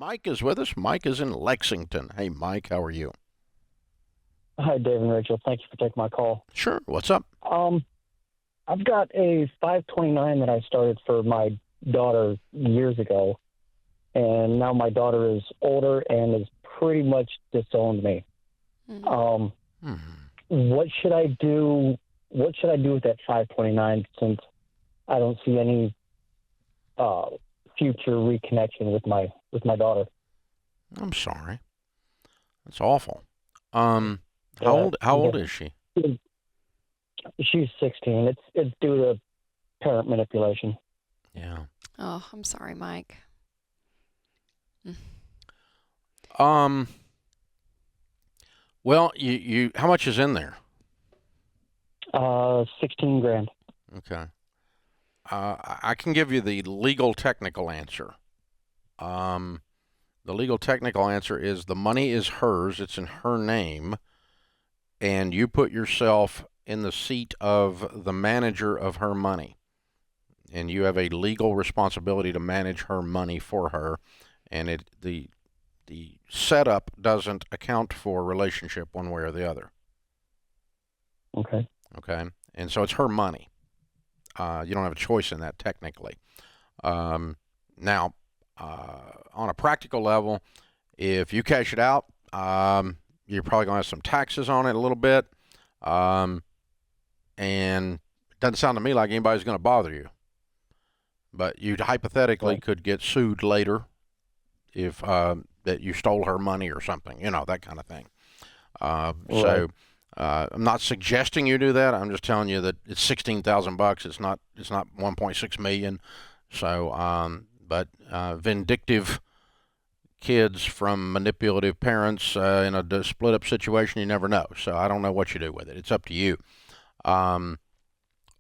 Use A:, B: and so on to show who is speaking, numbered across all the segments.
A: Mike is with us. Mike is in Lexington. Hey, Mike, how are you?
B: Hi, Dave and Rachel. Thank you for taking my call.
A: Sure. What's up?
B: I've got a 529 that I started for my daughter years ago, and now my daughter is older and has pretty much disowned me. Um,
A: Hmm.
B: what should I do? What should I do with that 529 since I don't see any future reconnection with my daughter?
A: I'm sorry. That's awful. How
B: Uh,
A: old is she?
B: she's 16. It's due to parent manipulation.
A: Yeah.
C: Oh, I'm sorry, Mike.
A: Um. Well, you how much is in there?
B: 16 grand.
A: Okay. I can give you the legal technical answer. The legal technical answer is the money is hers. It's in her name, and you put yourself in the seat of the manager of her money, and you have a legal responsibility to manage her money for her, and the setup doesn't account for relationship one way or the other.
B: Okay.
A: Okay, and so it's her money. You don't have a choice in that technically. Now, on a practical level, if you cash it out, you're probably going to have some taxes on it a little bit, and it doesn't sound to me like anybody's going to bother you. But you hypothetically
B: Right.
A: could get sued later if that you stole her money or something, that kind of thing.
B: Right.
A: So I'm not suggesting you do that. I'm just telling you that it's $16,000. It's not 1.6 million. So, but vindictive kids from manipulative parents in a split up situation, you never know. So I don't know what you do with it. It's up to you.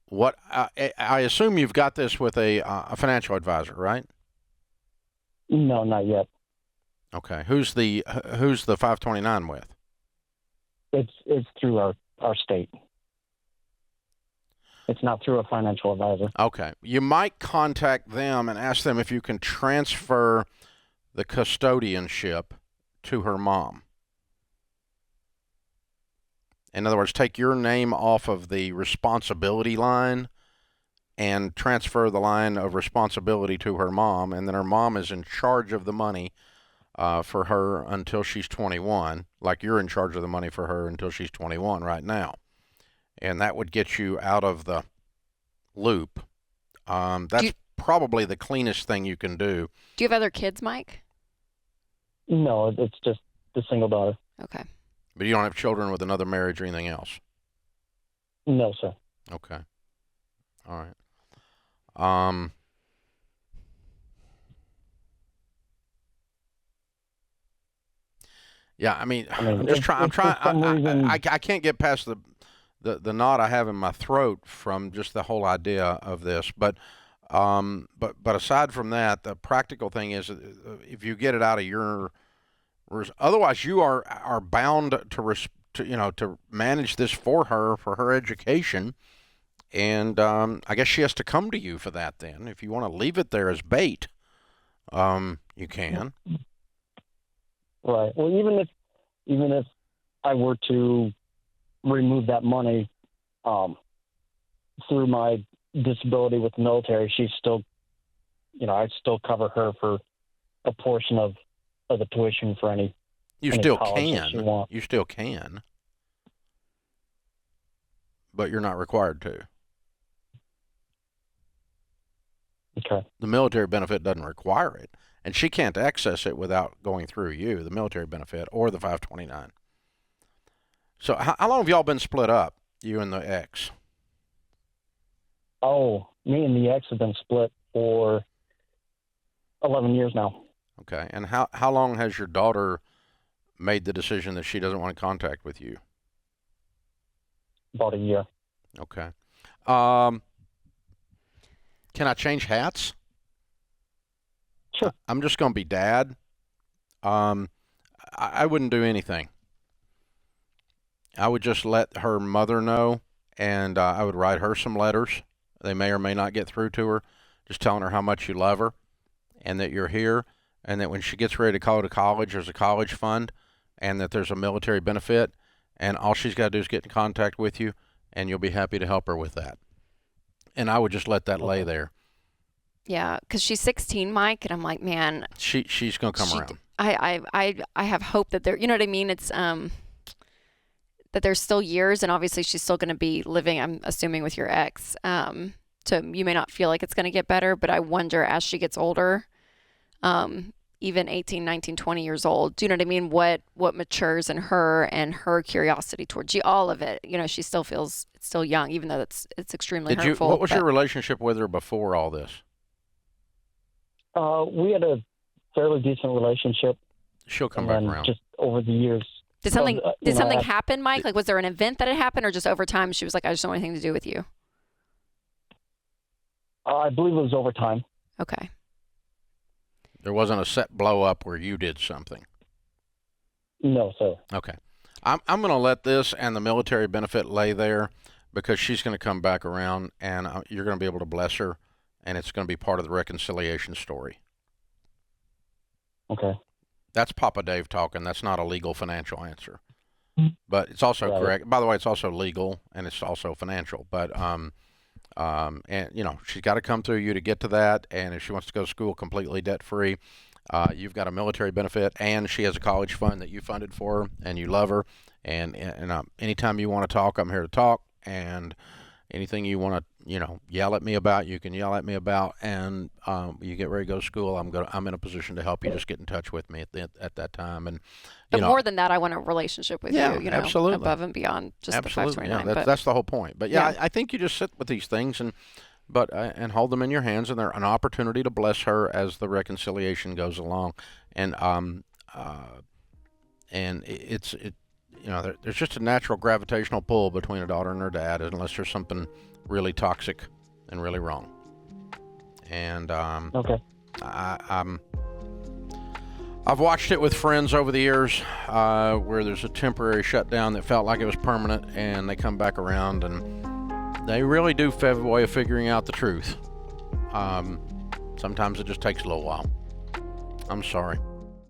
A: What I assume you've got this with a financial advisor, right?
B: No, not yet.
A: Okay. Who's the 529 with?
B: It's through our state. It's not through a financial advisor.
A: Okay. You might contact them and ask them if you can transfer the custodianship to her mom. In other words, take your name off of the responsibility line and transfer the line of responsibility to her mom, and then her mom is in charge of the money for her until she's 21, like you're in charge of the money for her until she's 21 right now. And that would get you out of the loop. That's probably the cleanest thing you can do.
C: Do you have other kids, Mike?
B: No, it's just the single daughter.
C: Okay.
A: But you don't have children with another marriage or anything else.
B: No, sir.
A: Okay. All right. Um, yeah, I mean, I'm just trying. I'm trying.
B: For some reason,
A: I can't get past the knot I have in my throat from just the whole idea of this. But aside from that, the practical thing is, if you get it out of your, otherwise you are bound to manage this for her education. And I guess she has to come to you for that then. If you want to leave it there as bait, you can.
B: right. Well, even if I were to remove that money through my disability with the military, she's still, I'd still cover her for a portion of the tuition for any
A: You
B: any
A: still
B: college that she
A: can.
B: wants.
A: You still can, but you're not required to.
B: Okay.
A: The military benefit doesn't require it, and she can't access it without going through you, the military benefit or the 529. So how long have y'all been split up, you and the ex?
B: Oh, me and the ex have been split for 11 years now.
A: Okay, and how long has your daughter made the decision that she doesn't want to contact with you?
B: About a year.
A: Okay. Can I change hats?
B: Sure.
A: I'm just going to be dad. I wouldn't do anything. I would just let her mother know, and I would write her some letters. They may or may not get through to her, just telling her how much you love her and that you're here. and that when she gets ready to go to college, there's a college fund, and that there's a military benefit, and all she's got to do is get in contact with you, and you'll be happy to help her with that. And I would just let that lay there.
C: Yeah, because she's 16, Mike, and I'm like, man,
A: She's gonna come around.
C: I have hope that there, you know what I mean? It's that there's still years, and obviously she's still going to be living, I'm assuming, with your ex. So you may not feel like it's going to get better, but I wonder as she gets older, even 18, 19, 20 years old, do you know what I mean? What matures in her and her curiosity towards you, all of it. You know, she still feels it's still young, even though it's extremely hurtful.
A: What was your relationship with her before all this?
B: We had a fairly decent relationship.
A: She'll come back around.
B: Just over the years.
C: Did something happen, Mike? Like, was there an event that had happened, or just over time she was like, I just don't want anything to do with you?
B: I believe it was over time.
C: Okay.
A: There wasn't a set blow up where you did something.
B: No, sir.
A: Okay. I'm going to let this and the military benefit lay there because she's going to come back around, and you're going to be able to bless her, and it's going to be part of the reconciliation story.
B: Okay.
A: That's Papa Dave talking. That's not a legal financial answer. But it's also
B: Right.
A: correct. By the way, it's also legal and it's also financial. But and you know, she's got to come through you to get to that. And if she wants to go to school completely debt free, you've got a military benefit, and she has a college fund that you funded for her, and you love her. And anytime you want to talk, I'm here to talk. And anything you want to, you know, yell at me about, you can yell at me about. And you get ready to go to school, I'm in a position to help you. Just get in touch with me at that time. And
C: But more than that, I want a relationship with you. You know,
A: absolutely.
C: above and beyond just
A: Absolutely.
C: the 529.
A: Yeah, that's the whole point. But I think you just sit with these things and hold them in your hands, and they're an opportunity to bless her as the reconciliation goes along. And it's you know, there's just a natural gravitational pull between a daughter and her dad, unless there's something really toxic and really wrong. And
B: Okay.
A: I've watched it with friends over the years where there's a temporary shutdown that felt like it was permanent, and they come back around, and they really do have a way of figuring out the truth. Sometimes it just takes a little while. I'm sorry.